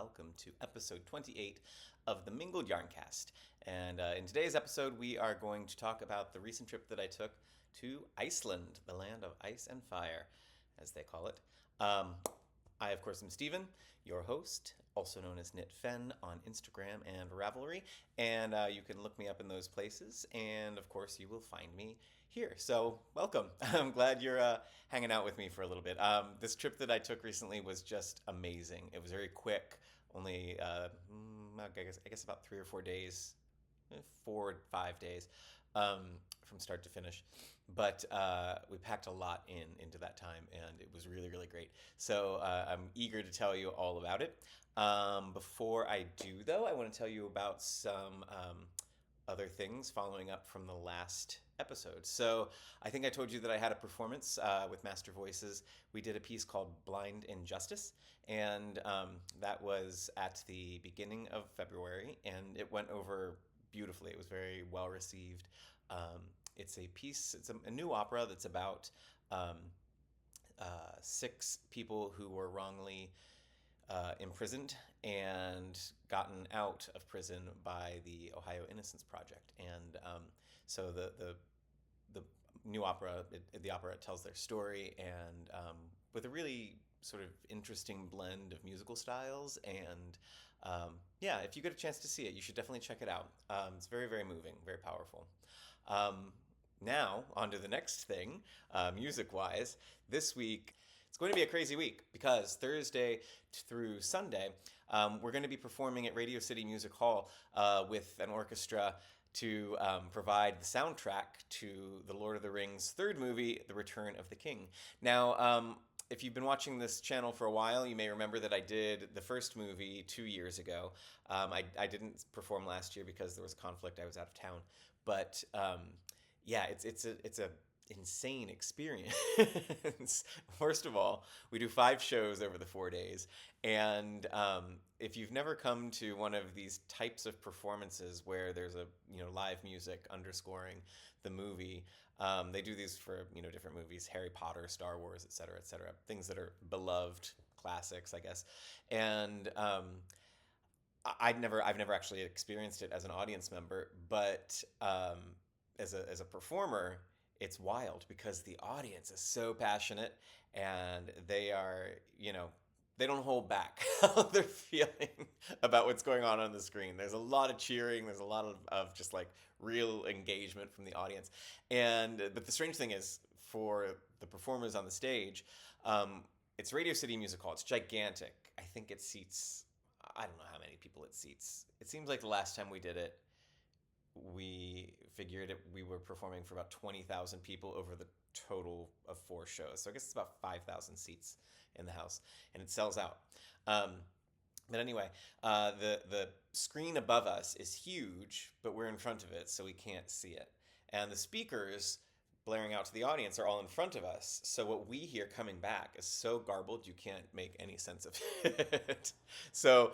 welcome to episode 28 of the Mingled Yarncast. And in today's episode, we are going to talk about the recent trip that I took to Iceland, the land of ice and fire, as they call it. I, of course, am Stephen, your host, also known as KnitFen on Instagram and Ravelry. And you can look me up in those places. And, of course, you will find me here. So, welcome. I'm glad you're hanging out with me for a little bit. This trip that I took recently was just amazing. It was very quick, only, I guess about 3 or 4 days, 4 or 5 days from start to finish. But we packed a lot into that time, and it was really, really great. So I'm eager to tell you all about it. Before I do, though, I want to tell you about some other things following up from the last episode. So I think I told you that I had a performance with Master Voices. We did a piece called Blind Injustice, and that was at the beginning of February, and it went over beautifully. It was very well received. It's a piece, it's a new opera that's about 6 people who were wrongly imprisoned and gotten out of prison by the Ohio Innocence Project. And so the new opera, the opera tells their story, and with a really sort of interesting blend of musical styles. And yeah, if you get a chance to see it, you should definitely check it out. It's very, very moving, very powerful. Now, on to the next thing, music-wise. This week, it's going to be a crazy week because Thursday through Sunday, we're going to be performing at Radio City Music Hall with an orchestra to provide the soundtrack to the Lord of the Rings third movie, The Return of the King. Now, if you've been watching this channel for a while, you may remember that I did the first movie 2 years ago. I didn't perform last year because there was a conflict. I was out of town. But yeah, it's a insane experience. First of all, we do 5 shows over the 4 days, and if you've never come to one of these types of performances where there's a live music underscoring the movie, they do these for different movies, Harry Potter, Star Wars, etc., things that are beloved classics, I guess, and I've never actually experienced it as an audience member, but as a performer, it's wild because the audience is so passionate, and they are, they don't hold back how they're feeling about what's going on the screen. There's a lot of cheering. There's a lot of just like real engagement from the audience. But the strange thing is, for the performers on the stage, it's Radio City Music Hall. It's gigantic. I think it seats, I don't know how many people it seats. It seems like the last time we did it, we figured we were performing for about 20,000 people over the total of 4 shows. So I guess it's about 5,000 seats in the house, and it sells out. But anyway, the screen above us is huge, but we're in front of it, so we can't see it. And the speakers blaring out to the audience are all in front of us. So what we hear coming back is so garbled you can't make any sense of it. So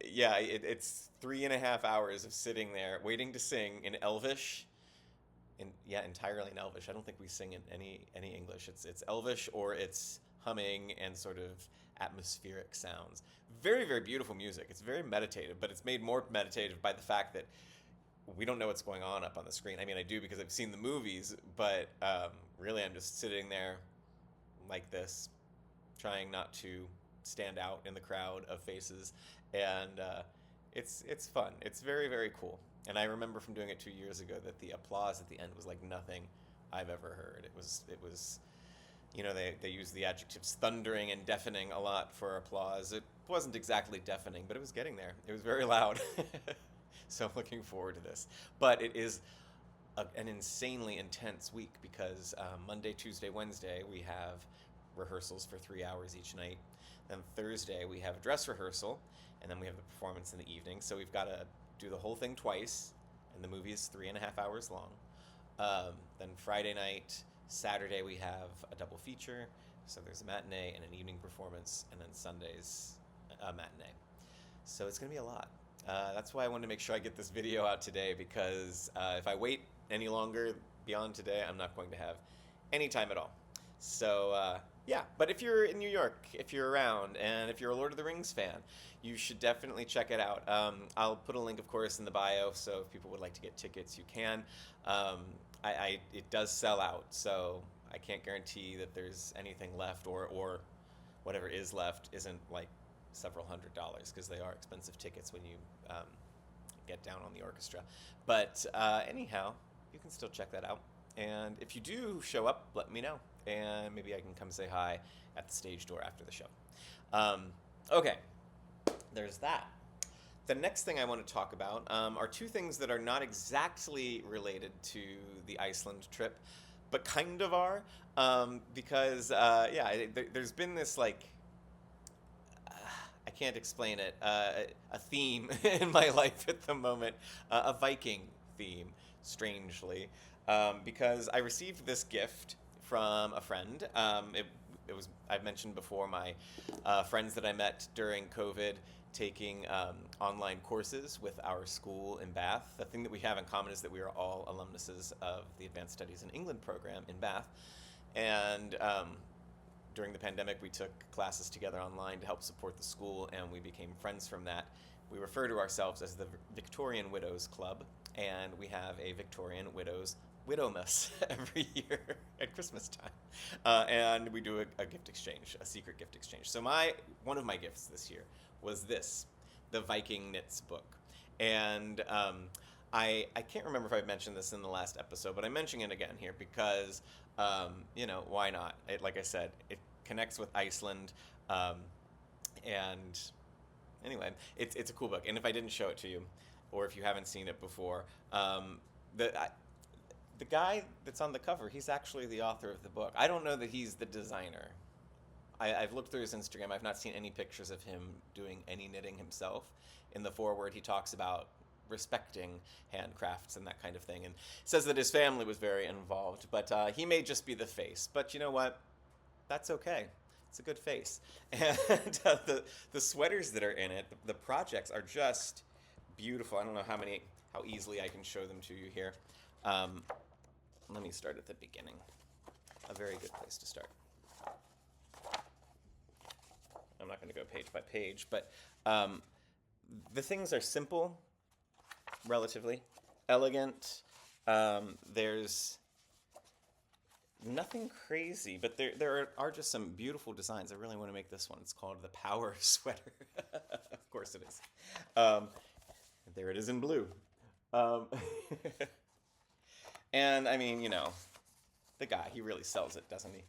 yeah, it's 3.5 hours of sitting there waiting to sing in Elvish. Entirely in Elvish. I don't think we sing in any English. It's Elvish, or it's humming and sort of atmospheric sounds. Very, very beautiful music. It's very meditative, but it's made more meditative by the fact that we don't know what's going on up on the screen. I mean, I do because I've seen the movies, but really I'm just sitting there like this, trying not to stand out in the crowd of faces, and it's fun. It's very, very cool. And I remember from doing it 2 years ago that the applause at the end was like nothing I've ever heard. It was they use the adjectives thundering and deafening a lot for applause. It wasn't exactly deafening, but it was getting there. It was very loud. So I'm looking forward to this. But it is an insanely intense week because Monday, Tuesday, Wednesday, we have rehearsals for 3 hours each night. Then Thursday, we have a dress rehearsal, and then we have the performance in the evening. So we've got to do the whole thing twice, and the movie is 3.5 hours long. Then Friday night, Saturday, we have a double feature. So there's a matinee and an evening performance, and then Sunday's a matinee. So it's going to be a lot. That's why I wanted to make sure I get this video out today, because if I wait any longer beyond today, I'm not going to have any time at all. So Yeah, but if you're in New York, if you're around, and if you're a Lord of the Rings fan, you should definitely check it out. I'll put a link, of course, in the bio, so if people would like to get tickets, you can. Um, it does sell out, so I can't guarantee that there's anything left, or whatever is left isn't like several $100s because they are expensive tickets when you get down on the orchestra. But anyhow, you can still check that out. And if you do show up, let me know. And maybe I can come say hi at the stage door after the show. Okay, there's that. The next thing I want to talk about are two things that are not exactly related to the Iceland trip, but kind of are. Because, there's been this, like, I can't explain it, a theme in my life at the moment, a Viking theme, strangely. Because I received this gift from a friend. It was, I've mentioned before, my friends that I met during COVID taking online courses with our school in Bath. The thing that we have in common is that we are all alumnuses of the Advanced Studies in England program in Bath. And during the pandemic, we took classes together online to help support the school, and we became friends from that. We refer to ourselves as the Victorian Widows Club, and we have a Victorian Widows Widowmas every year at Christmas time. And we do a gift exchange, a secret gift exchange. So one of my gifts this year was this, the Viking Knits book. And I can't remember if I mentioned this in the last episode, but I'm mentioning it again here because, why not? Like I said, it connects with Iceland. And anyway, it's a cool book. And if I didn't show it to you, or if you haven't seen it before, the guy that's on the cover, he's actually the author of the book. I don't know that he's the designer. I've looked through his Instagram. I've not seen any pictures of him doing any knitting himself. In the foreword, he talks about respecting handcrafts and that kind of thing, and says that his family was very involved, but he may just be the face. But you know what? That's okay. It's a good face. And the sweaters that are in it, the projects are just beautiful. I don't know how easily I can show them to you here. Let me start at the beginning. A very good place to start. I'm not going to go page by page, but the things are simple, relatively, elegant. There's nothing crazy, but there are just some beautiful designs. I really want to make this one. It's called the Power Sweater. Of course it is. There it is in blue. And I mean, the guy, he really sells it, doesn't he?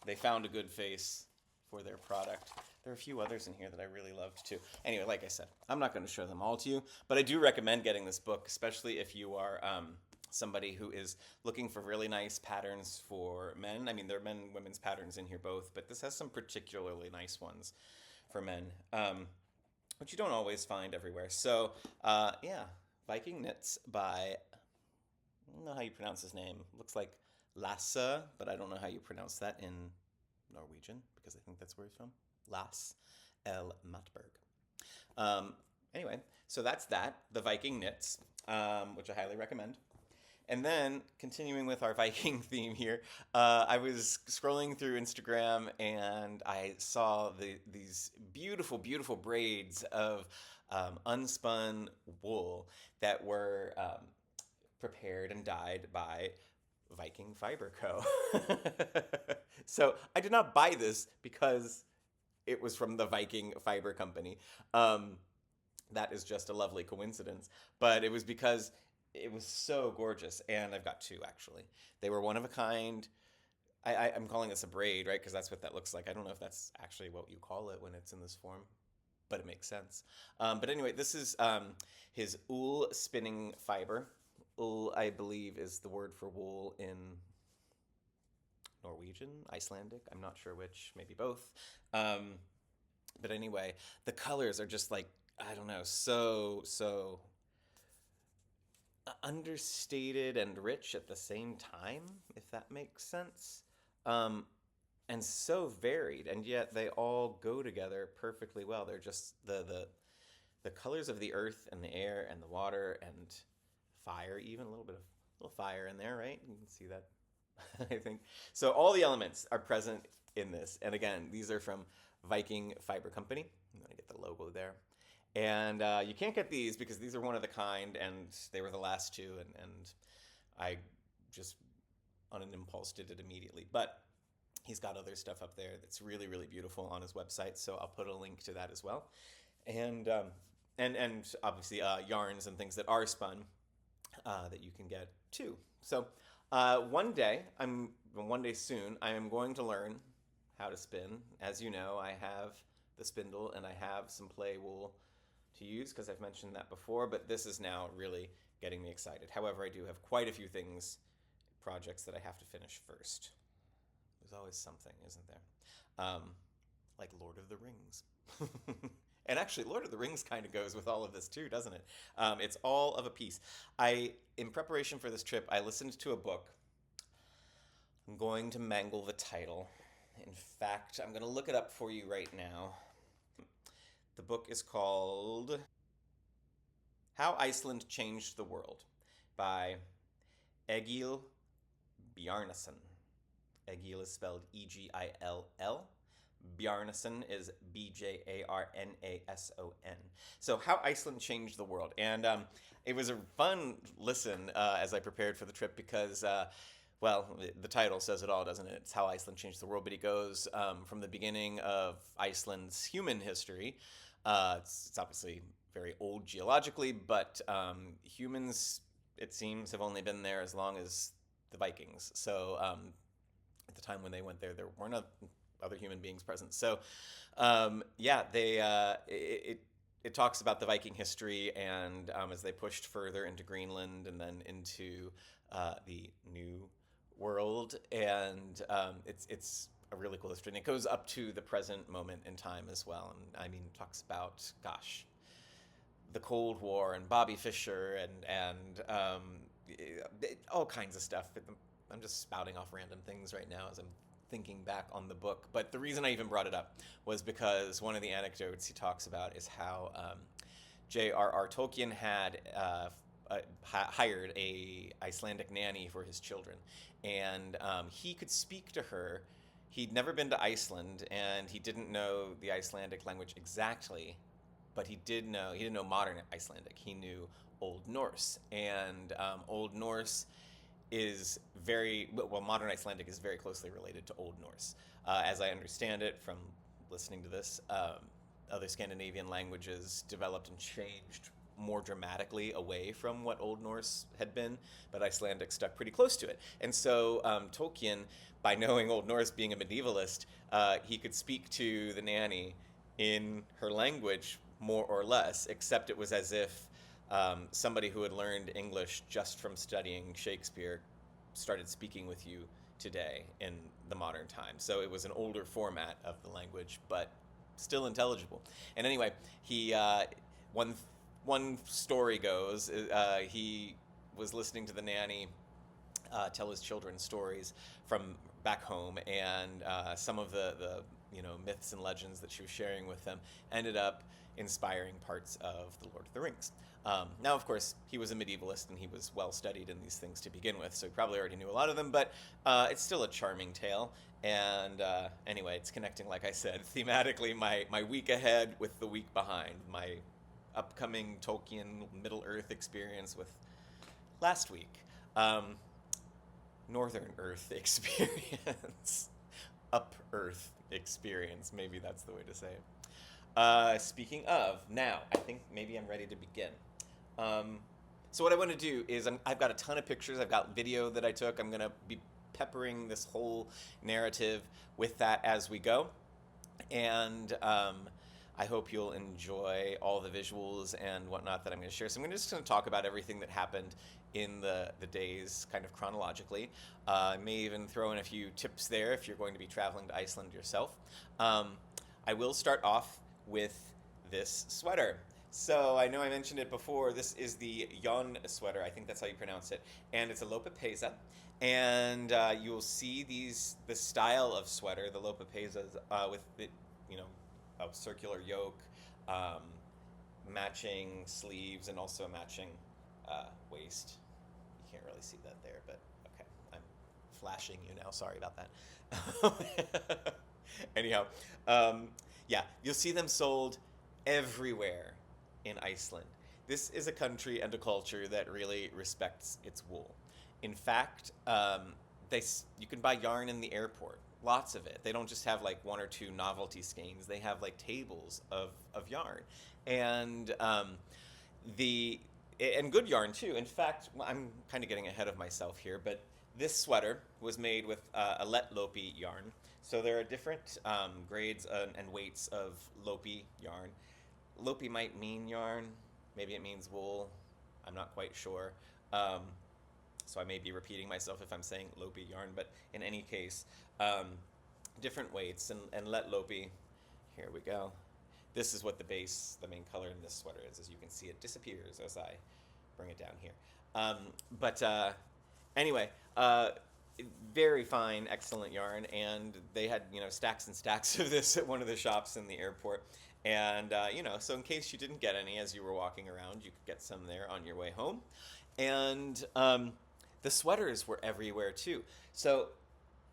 They found a good face for their product. There are a few others in here that I really loved too. Anyway, like I said, I'm not going to show them all to you, but I do recommend getting this book, especially if you are somebody who is looking for really nice patterns for men. I mean, there are men and women's patterns in here both, but this has some particularly nice ones for men, which you don't always find everywhere. So, Viking Knits by, I don't know how you pronounce his name. Looks like Lasse, but I don't know how you pronounce that in Norwegian, because I think that's where he's from. Lasse L. Matberg. Anyway, so that's that, the Viking Knits, which I highly recommend. And then, continuing with our Viking theme here, I was scrolling through Instagram and I saw these beautiful, beautiful braids of unspun wool that were prepared and dyed by Viking Fiber Co. So I did not buy this because it was from the Viking Fiber Company. That is just a lovely coincidence. But it was because it was so gorgeous. And I've got two, actually. They were one of a kind. I'm calling this a braid, right? Because that's what that looks like. I don't know if that's actually what you call it when it's in this form, but it makes sense. But anyway, this is his wool spinning fiber. Wool, I believe, is the word for wool in Norwegian, Icelandic. I'm not sure which, maybe both. But anyway, the colors are just like, I don't know, so understated and rich at the same time, if that makes sense. And so varied, and yet they all go together perfectly well. They're just the colors of the earth and the air and the water and fire, even a little fire in there, right? You can see that I think so. All the elements are present in this, and again, these are from Viking Fiber Company. I'm gonna get the logo there, and you can't get these because these are one of the kind, and they were the last two, and I just on an impulse did it immediately. But he's got other stuff up there that's really really beautiful on his website, so I'll put a link to that as well, and and obviously yarns and things that are spun that you can get too. So one day soon, I am going to learn how to spin. As you know, I have the spindle and I have some play wool to use because I've mentioned that before, but this is now really getting me excited. However, I do have quite a few projects that I have to finish first. There's always something, isn't there? Like Lord of the Rings. And actually, Lord of the Rings kind of goes with all of this too, doesn't it? It's all of a piece. In preparation for this trip, I listened to a book. I'm going to mangle the title. In fact, I'm going to look it up for you right now. The book is called How Iceland Changed the World by Egil Bjarnason. Egil is spelled Egill. Bjarnason is Bjarnason. So, How Iceland Changed the World. And it was a fun listen as I prepared for the trip because, well, the title says it all, doesn't it? It's How Iceland Changed the World. But he goes from the beginning of Iceland's human history. It's obviously very old geologically, but humans, it seems, have only been there as long as the Vikings. So, at the time when they went there weren't other human beings present. So, it talks about the Viking history and as they pushed further into Greenland and then into the New World, and it's a really cool history, and it goes up to the present moment in time as well. And I mean, talks about the Cold War and Bobby Fischer and all kinds of stuff. I'm just spouting off random things right now as I'm thinking back on the book. But the reason I even brought it up was because one of the anecdotes he talks about is how J.R.R. Tolkien had hired a Icelandic nanny for his children, and he could speak to her. He'd never been to Iceland, and he didn't know the Icelandic language exactly, but he didn't know modern Icelandic. He knew Old Norse, and Old Norse is modern Icelandic is very closely related to Old Norse. As I understand it from listening to this, other Scandinavian languages developed and changed more dramatically away from what Old Norse had been, but Icelandic stuck pretty close to it. And so Tolkien, by knowing Old Norse, being a medievalist, he could speak to the nanny in her language more or less, except it was as if somebody who had learned English just from studying Shakespeare started speaking with you today in the modern time. So it was an older format of the language, but still intelligible. And anyway, he one story goes, he was listening to the nanny tell his children stories from back home, and some of the myths and legends that she was sharing with them ended up inspiring parts of the Lord of the Rings. Now, of course, he was a medievalist and he was well studied in these things to begin with, so he probably already knew a lot of them, but it's still a charming tale. And anyway, it's connecting, like I said, thematically my week ahead with the week behind, my upcoming Tolkien Middle-earth experience with last week. Northern Earth experience. Up-earth experience, maybe that's the way to say it. Speaking of, now, I think maybe I'm ready to begin. So what I want to do is I've got a ton of pictures. I've got video that I took. I'm going to be peppering this whole narrative with that as we go. And I hope you'll enjoy all the visuals and whatnot that I'm going to share. So I'm just going to talk about everything that happened in the days kind of chronologically. I may even throw in a few tips there if you're going to be traveling to Iceland yourself. I will start off with this sweater. So I know I mentioned it before. This is the Jon sweater. I think that's how you pronounce it. And it's a lopapeysa. And you'll see the style of sweater, the lopapeyzas, with it, a circular yoke, matching sleeves, and also matching waist. You can't really see that there, but okay, I'm flashing you now. Sorry about that. Anyhow, um, yeah, you'll see them sold everywhere in Iceland. This is a country and a culture that really respects its wool. In fact, you can buy yarn in the airport, lots of it. They don't just have like one or two novelty skeins. They have like tables of yarn, and the and good yarn too. In fact, well, I'm kind of getting ahead of myself here, but this sweater was made with a let lopi yarn. So there are different grades and weights of lopi yarn. Lopi might mean yarn, maybe it means wool. I'm not quite sure. Um, so I may be repeating myself if I'm saying lopi yarn, but in any case, um, different weights and let lopi. Here we go. This is what the main color in this sweater is. As you can see, it disappears as I bring it down here. Um, but anyway, very fine, excellent yarn, and they had stacks and stacks of this at one of the shops in the airport. And so in case you didn't get any as you were walking around, you could get some there on your way home. And the sweaters were everywhere too. So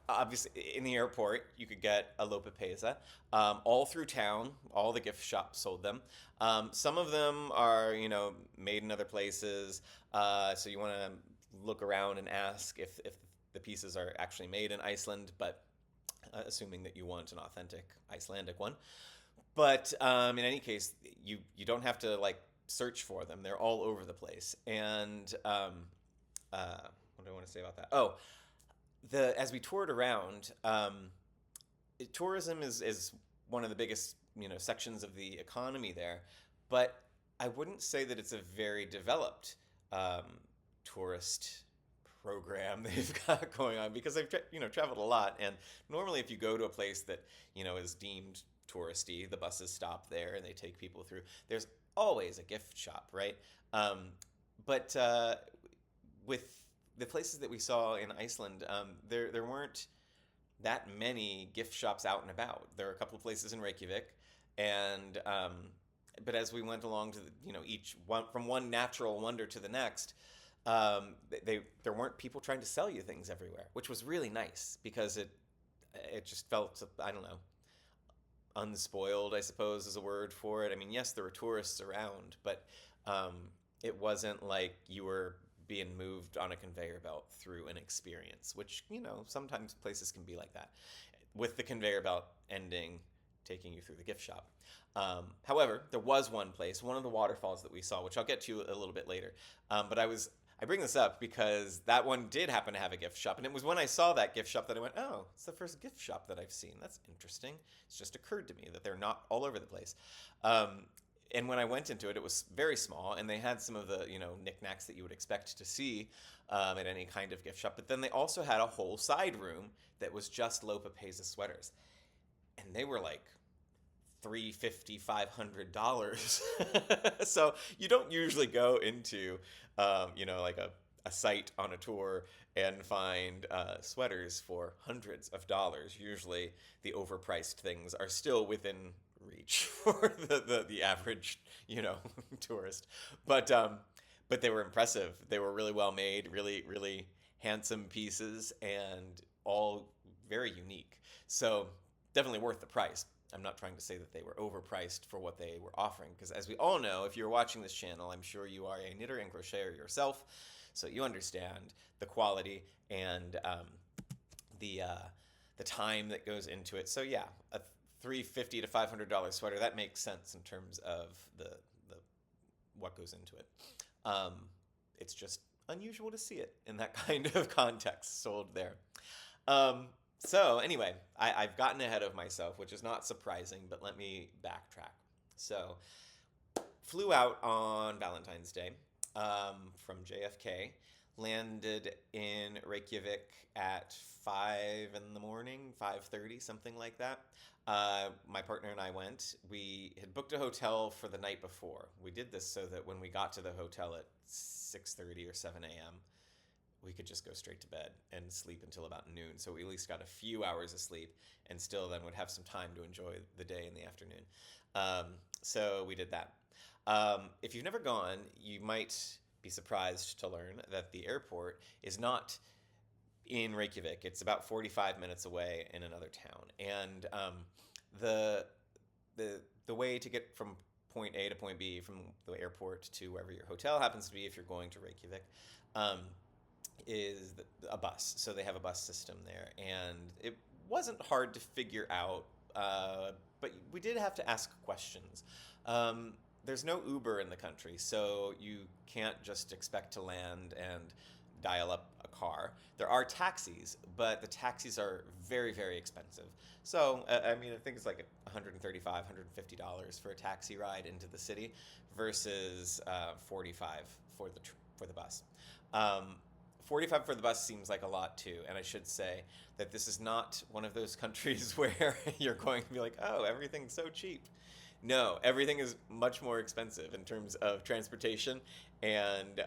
obviously in the airport you could get a lopapesa. All through town, all the gift shops sold them. Some of them are made in other places, so you want to look around and ask if the pieces are actually made in Iceland, but assuming that you want an authentic Icelandic one. But in any case, you don't have to like search for them. They're all over the place. And what do I want to say about that? Oh, as we toured around, tourism is one of the biggest sections of the economy there, but I wouldn't say that it's a very developed tourist program they've got going on, because I've traveled a lot, and normally if you go to a place that is deemed touristy, the buses stop there and they take people through. There's always a gift shop, right? But with the places that we saw in Iceland, there weren't that many gift shops out and about. There are a couple of places in Reykjavik, and but as we went along to each one, from one natural wonder to the next, there weren't people trying to sell you things everywhere, which was really nice, because it just felt, I don't know, unspoiled, I suppose is a word for it. I mean, yes, there were tourists around, but it wasn't like you were being moved on a conveyor belt through an experience, which sometimes places can be like that, with the conveyor belt ending taking you through the gift shop. However, there was one place, one of the waterfalls that we saw, which I'll get to a little bit later, but I bring this up because that one did happen to have a gift shop, and it was when I saw that gift shop that I went, oh, it's the first gift shop that I've seen. That's interesting. It's just occurred to me that they're not all over the place. And when I went into it, it was very small, and they had some of the knickknacks that you would expect to see at any kind of gift shop. But then they also had a whole side room that was just Lopapesa sweaters, and they were like $350, $500. So you don't usually go into like a site on a tour and find sweaters for hundreds of dollars. Usually the overpriced things are still within reach for the average tourist, but they were impressive. They were really well made, really really handsome pieces, and all very unique, so definitely worth the price. I'm not trying to say that they were overpriced for what they were offering, because as we all know, if you're watching this channel, I'm sure you are a knitter and crocheter yourself, so you understand the quality and the time that goes into it. So yeah, a $350 to $500 sweater, that makes sense in terms of the what goes into it. It's just unusual to see it in that kind of context sold there. So anyway, I've gotten ahead of myself, which is not surprising, but let me backtrack. So, flew out on Valentine's Day from JFK, landed in Reykjavik at 5 in the morning, 5:30, something like that. My partner and I went. We had booked a hotel for the night before. We did this so that when we got to the hotel at 6:30 or 7 a.m., we could just go straight to bed and sleep until about noon. So we at least got a few hours of sleep, and still then would have some time to enjoy the day in the afternoon. So we did that. If you've never gone, you might be surprised to learn that the airport is not in Reykjavik. It's about 45 minutes away in another town. And the the way to get from point A to point B from the airport to wherever your hotel happens to be, if you're going to Reykjavik, um, is a bus. So they have a bus system there, and it wasn't hard to figure out, but we did have to ask questions. There's no Uber in the country, so you can't just expect to land and dial up a car. There are taxis, but the taxis are very, very expensive. So, I mean, I think it's like $135, $150 for a taxi ride into the city versus 45 for the bus. 45 for the bus seems like a lot too, and I should say that this is not one of those countries where you're going to be like, oh, everything's so cheap. No, everything is much more expensive in terms of transportation and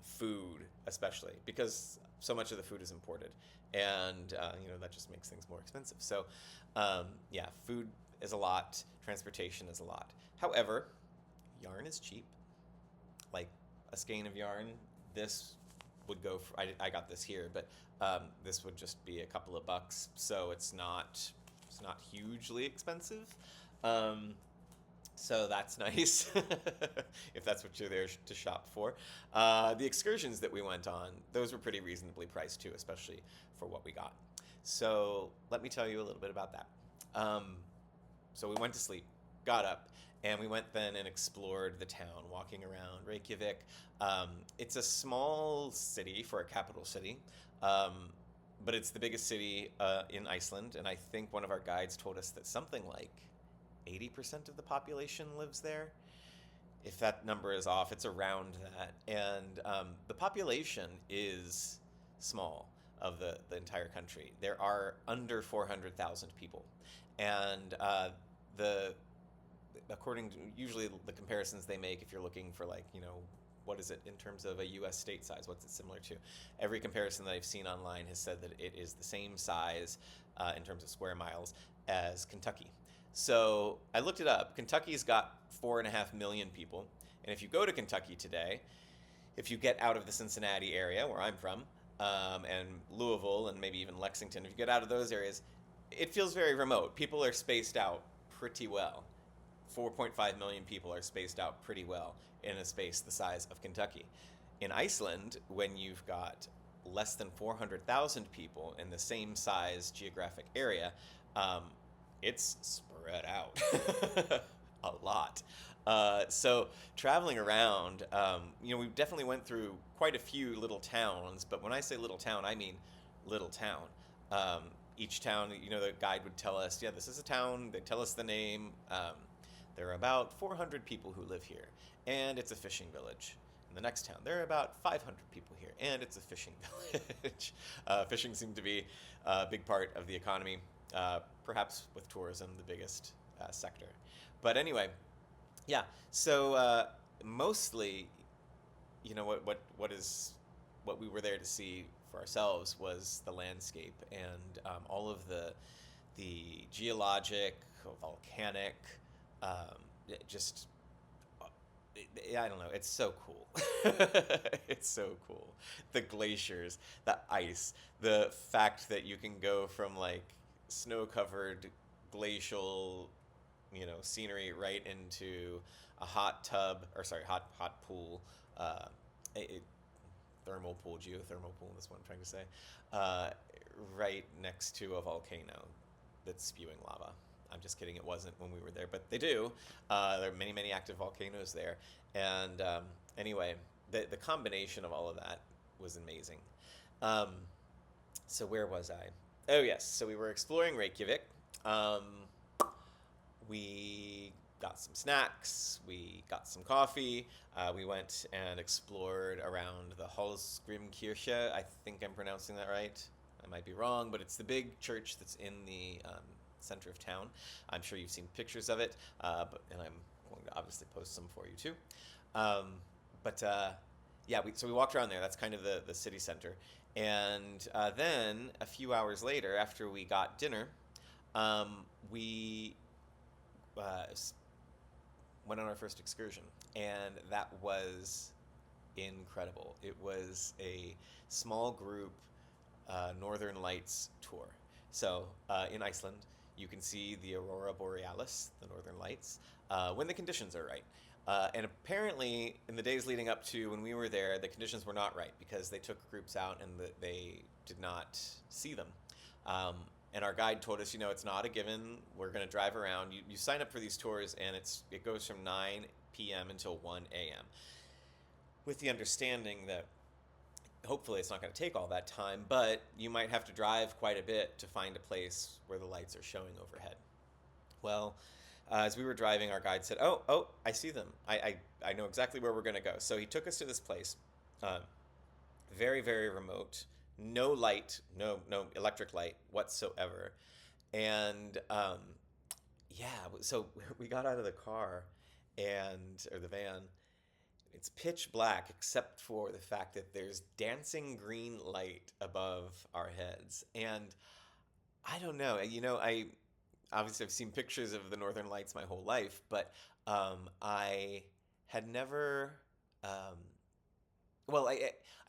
food, especially because so much of the food is imported, and that just makes things more expensive. So, yeah, food is a lot, transportation is a lot. However, yarn is cheap. Like a skein of yarn, this would go for, I got this here, but this would just be a couple of bucks, so it's not hugely expensive. So that's nice, if that's what you're there to shop for. The excursions that we went on, those were pretty reasonably priced too, especially for what we got. So let me tell you a little bit about that. So we went to sleep, got up, and we went then and explored the town, walking around Reykjavik. It's a small city for a capital city, but it's the biggest city in Iceland, and I think one of our guides told us that something like 80% of the population lives there. If that number is off, it's around that. And the population is small of the entire country. There are under 400,000 people. And according to usually the comparisons they make, if you're looking for what is it in terms of a U.S. state size, what's it similar to? Every comparison that I've seen online has said that it is the same size in terms of square miles as Kentucky. So I looked it up. Kentucky's got 4.5 million people. And if you go to Kentucky today, if you get out of the Cincinnati area, where I'm from, and Louisville and maybe even Lexington, if you get out of those areas, it feels very remote. People are spaced out pretty well. 4.5 million people are spaced out pretty well in a space the size of Kentucky. In Iceland, when you've got less than 400,000 people in the same size geographic area, it's spread out a lot. So traveling around, we definitely went through quite a few little towns, but when I say little town, I mean little town. Each town, the guide would tell us, yeah, this is a town. They'd tell us the name. There are about 400 people who live here, and it's a fishing village. In the next town, there are about 500 people here, and it's a fishing village. Fishing seemed to be a big part of the economy. Perhaps with tourism, the biggest sector. But anyway, yeah. So mostly, what we were there to see for ourselves was the landscape and all of the geologic, volcanic, I don't know. It's so cool. It's so cool. The glaciers, the ice, the fact that you can go from snow-covered glacial, scenery right into a hot pool, thermal pool, geothermal pool, that's what I'm trying to say, right next to a volcano that's spewing lava. I'm just kidding, it wasn't when we were there, but they do. There are many, many active volcanoes there. And anyway, the combination of all of that was amazing. So where was I? Oh, yes. So we were exploring Reykjavik. We got some snacks. We got some coffee. We went and explored around the Hallgrímskirkja. I think I'm pronouncing that right. I might be wrong, but it's the big church that's in the center of town. I'm sure you've seen pictures of it, and I'm going to obviously post some for you too. So we walked around there. That's kind of the city center. And then a few hours later, after we got dinner, we went on our first excursion, and that was incredible. It was a small group Northern Lights tour. So in Iceland, you can see the aurora borealis, the Northern Lights, when the conditions are right. And apparently, in the days leading up to when we were there, the conditions were not right because they took groups out and they did not see them. And our guide told us, it's not a given. We're going to drive around. You sign up for these tours, and it goes from 9 p.m. until 1 a.m. with the understanding that hopefully it's not going to take all that time, but you might have to drive quite a bit to find a place where the lights are showing overhead. Well, as we were driving, our guide said, oh, I see them. I know exactly where we're going to go. So he took us to this place, very, very remote, no light, no electric light whatsoever. And so we got out of the car or the van. It's pitch black except for the fact that there's dancing green light above our heads. And I don't know, obviously I've seen pictures of the Northern Lights my whole life, but I had never, I've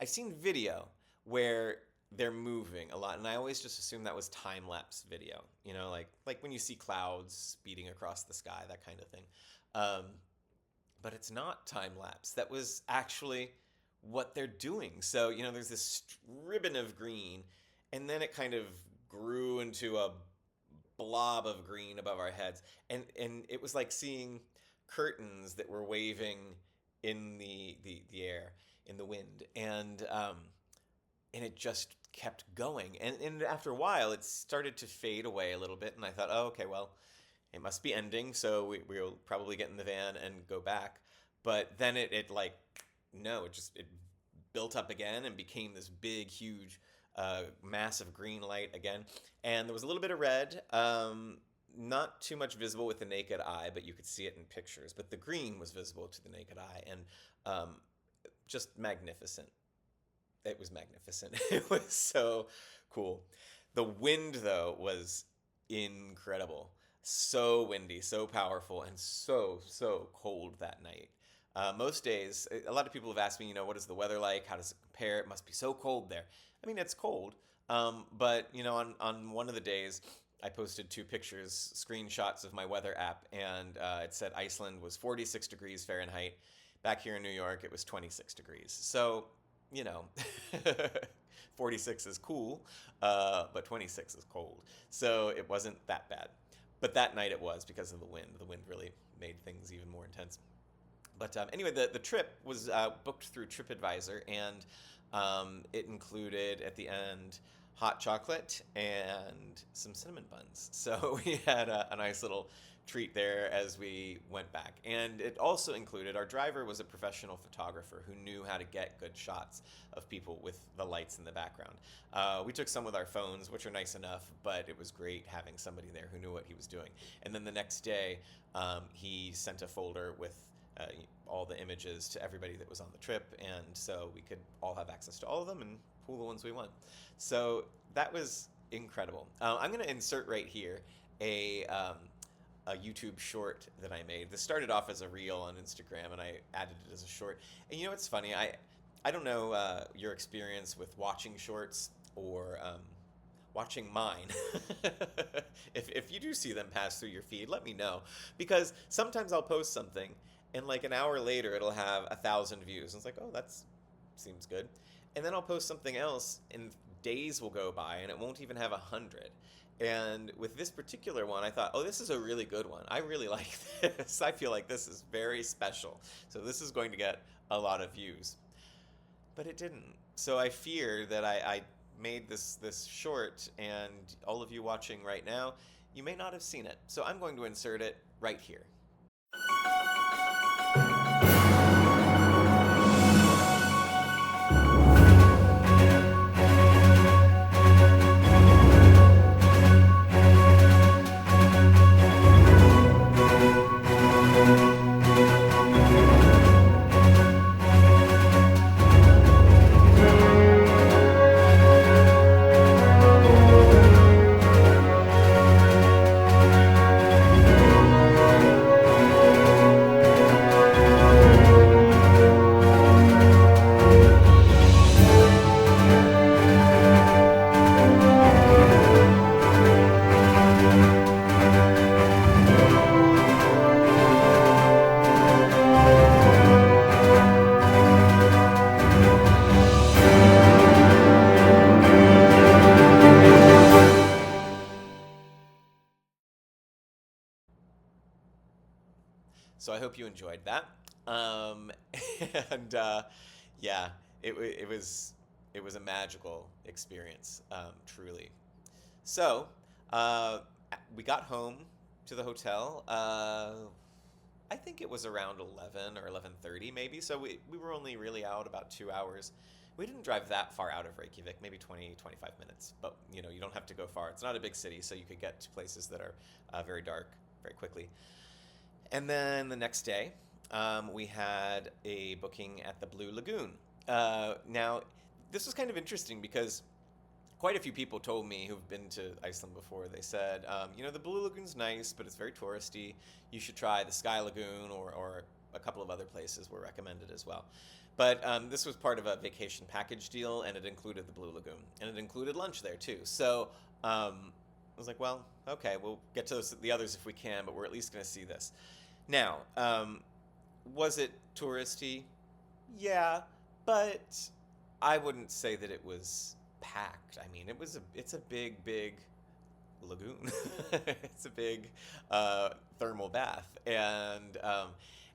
seen video where they're moving a lot, and I always just assumed that was time-lapse video, like when you see clouds speeding across the sky, that kind of thing. But it's not time-lapse. That was actually what they're doing. So, there's this ribbon of green, and then it kind of grew into a blob of green above our heads. And it was like seeing curtains that were waving in the air, in the wind. And it just kept going. And after a while, it started to fade away a little bit. And I thought, oh, okay, well, it must be ending, so we'll probably get in the van and go back. But then it built up again and became this big, huge, massive green light again. And there was a little bit of red, not too much visible with the naked eye, but you could see it in pictures. But the green was visible to the naked eye, and just magnificent. It was magnificent. It was so cool. The wind, though, was incredible. So windy, so powerful, and so cold that night. Most days, a lot of people have asked me, what is the weather like? How does it compare? It must be so cold there. I mean, it's cold, but on one of the days, I posted 2 pictures, screenshots of my weather app, and it said Iceland was 46 degrees Fahrenheit. Back here in New York, it was 26 degrees. So, 46 is cool, but 26 is cold. So it wasn't that bad. But that night it was because of the wind. The wind really made things even more intense. But anyway, the trip was booked through TripAdvisor, and it included, at the end, hot chocolate and some cinnamon buns. So we had a nice little treat there as we went back. And it also included, our driver was a professional photographer who knew how to get good shots of people with the lights in the background. We took some with our phones, which are nice enough, but it was great having somebody there who knew what he was doing. And then the next day, he sent a folder with all the images to everybody that was on the trip, and so we could all have access to all of them and pull the ones we want. So that was incredible. I'm going to insert right here a YouTube short that I made. This started off as a reel on Instagram, and I added it as a short. And it's funny, I don't know your experience with watching shorts or watching mine. If you do see them pass through your feed, let me know, because sometimes I'll post something and like an hour later it'll have 1,000 views. And it's like, oh, that seems good. And then I'll post something else and days will go by and it won't even have 100. And with this particular one, I thought, oh, this is a really good one. I really like this. I feel like this is very special. So this is going to get a lot of views. But it didn't. So I fear that I made this short, and all of you watching right now, you may not have seen it. So I'm going to insert it right here. So I hope you enjoyed that. Um, and yeah, it was a magical experience, truly. So uh, we got home to the hotel. I think it was around 11 or 11:30 maybe. So we were only really out about 2 hours. We didn't drive that far out of Reykjavik, maybe 20, 25 minutes. But, you don't have to go far. It's not a big city, so you could get to places that are very dark very quickly. And then the next day, we had a booking at the Blue Lagoon. Now, this was kind of interesting because quite a few people told me who've been to Iceland before. They said, the Blue Lagoon's nice, but it's very touristy. You should try the Sky Lagoon, or a couple of other places were recommended as well. But this was part of a vacation package deal, and it included the Blue Lagoon, and it included lunch there too. So I was like, well, okay, we'll get to the others if we can, but we're at least going to see this. Now, was it touristy? Yeah, but I wouldn't say that it was packed. I mean, it's a big, big lagoon. It's a big thermal bath, and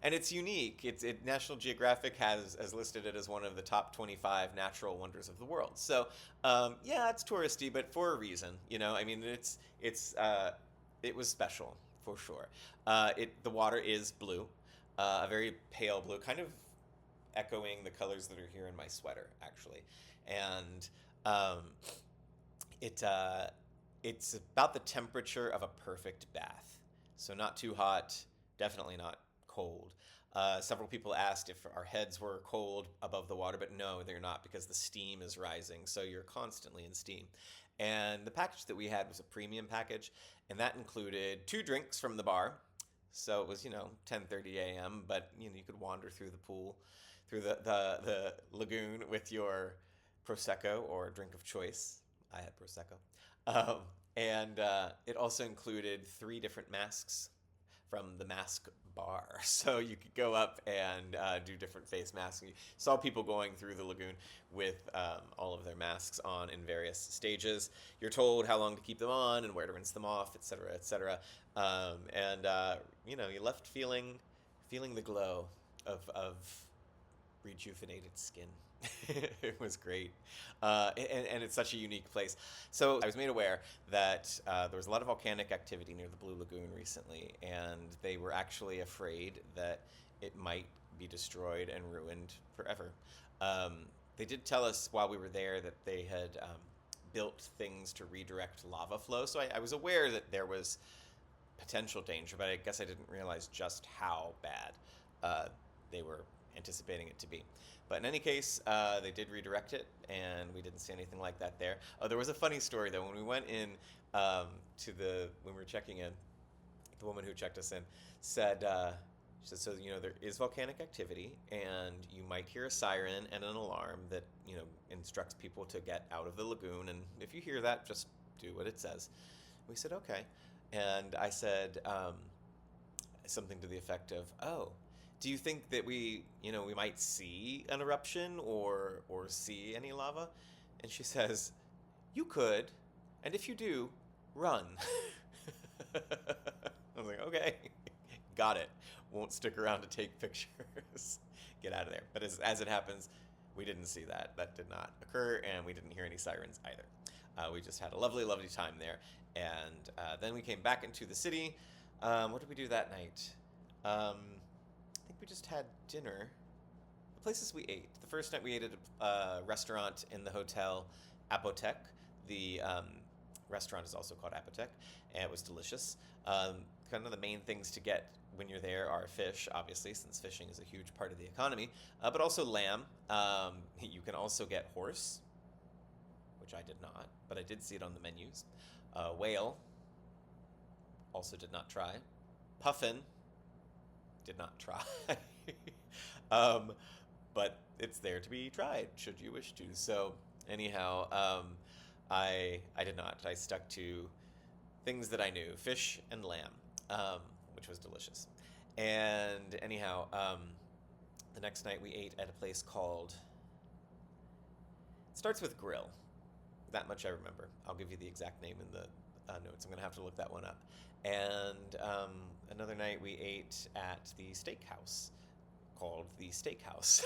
it's unique. National Geographic has listed it as one of the top 25 natural wonders of the world. So yeah, it's touristy, but for a reason. I mean, it was special for sure. The water is blue, a very pale blue, kind of echoing the colors that are here in my sweater, actually. And it's about the temperature of a perfect bath. So not too hot, definitely not cold. Several people asked if our heads were cold above the water, but no, they're not, because the steam is rising. So you're constantly in steam. And the package that we had was a premium package, and that included 2 drinks from the bar. So it was, 10:30 a.m., but you could wander through the pool, through the lagoon with your Prosecco or drink of choice. I had Prosecco. And it also included 3 different masks from the mask bar. So you could go up and do different face masks. You saw people going through the lagoon with all of their masks on in various stages. You're told how long to keep them on and where to rinse them off, etc., etc. You left feeling the glow of rejuvenated skin. It was great. And it's such a unique place. So I was made aware that there was a lot of volcanic activity near the Blue Lagoon recently, and they were actually afraid that it might be destroyed and ruined forever. They did tell us while we were there that they had built things to redirect lava flow, so I was aware that there was potential danger, but I guess I didn't realize just how bad they were anticipating it to be. But in any case, they did redirect it, and we didn't see anything like that there. Oh, there was a funny story, though. When we went in when we were checking in, the woman who checked us in said, she said, so, there is volcanic activity, and you might hear a siren and an alarm that, instructs people to get out of the lagoon, and if you hear that, just do what it says. We said, okay. And I said something to the effect of, oh, do you think that we might see an eruption or see any lava? And she says, you could, and if you do, run. I was like, okay, got it. Won't stick around to take pictures. Get out of there. But as it happens, we didn't see that. That did not occur, and we didn't hear any sirens either. We just had a lovely, lovely time there. And then we came back into the city. What did we do that night? I think we just had dinner. The places we ate. The first night we ate at a restaurant in the hotel, Apotek. The restaurant is also called Apotek, and it was delicious. Kind of the main things to get when you're there are fish, obviously, since fishing is a huge part of the economy, but also lamb. You can also get horse, which I did not, but I did see it on the menus. Whale, also did not try. Puffin, did not try. But it's there to be tried, should you wish to. So anyhow, I did not. I stuck to things that I knew, fish and lamb, which was delicious. And anyhow, the next night we ate at a place called, it starts with Grill. That much I remember. I'll give you the exact name in the notes. I'm gonna have to look that one up. And another night we ate at the steakhouse called the Steakhouse.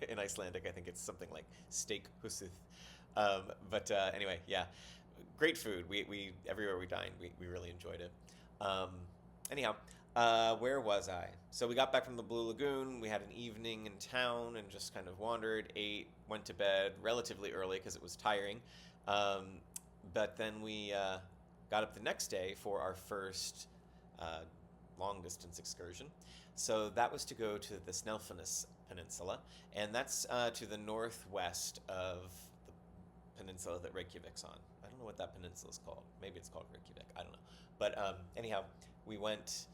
In Icelandic, I think it's something like Steakhusið. But anyway, yeah, great food. We everywhere we dined, we really enjoyed it. Um, anyhow, where was I? So we got back from the Blue Lagoon. We had an evening in town and just kind of wandered, ate, went to bed relatively early because it was tiring. Um, but then we got up the next day for our first uh, long distance excursion. So that was to go to the Snaefellsnes Peninsula, and that's to the northwest of the peninsula that Reykjavik's on. I don't know what that peninsula is called. Maybe it's called Reykjavik. I don't know. But anyhow, we went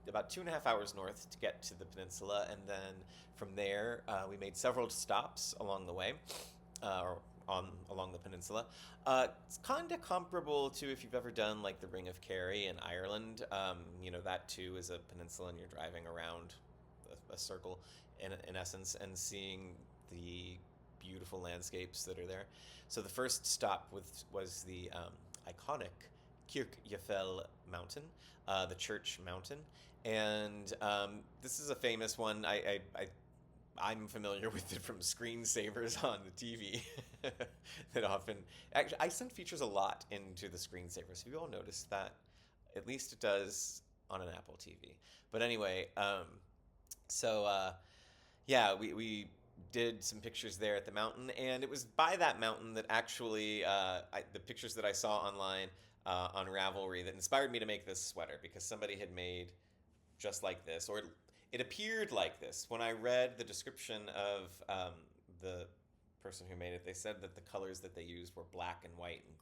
about 2.5 hours north to get to the peninsula, and then from there we made several stops along the way, or along the peninsula. It's kind of comparable to if you've ever done like the Ring of Kerry in Ireland. That too is a peninsula, and you're driving around a circle in essence and seeing the beautiful landscapes that are there. So the first stop was the iconic Kirkjafell mountain, the church mountain. And this is a famous one. I'm familiar with it from screensavers on the TV that often... Actually, Iceland features a lot into the screensavers. Have you all noticed that? At least it does on an Apple TV. But anyway, yeah, we did some pictures there at the mountain, and it was by that mountain that actually the pictures that I saw online on Ravelry that inspired me to make this sweater, because somebody had made just like this, or it appeared like this. When I read the description of the person who made it, they said that the colors that they used were black and white and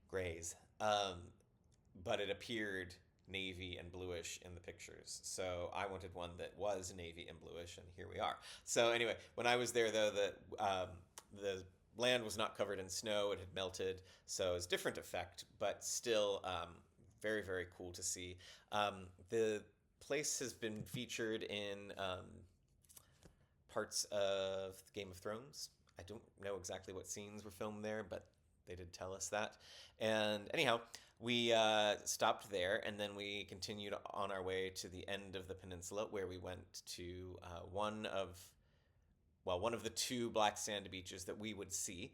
grays, but it appeared navy and bluish in the pictures. So I wanted one that was navy and bluish, and here we are. So anyway, when I was there, though, the land was not covered in snow. It had melted, so it's a different effect, but still very, very cool to see. The place has been featured in parts of Game of Thrones. I don't know exactly what scenes were filmed there, but they did tell us that. And anyhow, we stopped there, and then we continued on our way to the end of the peninsula, where we went to one of the two black sand beaches that we would see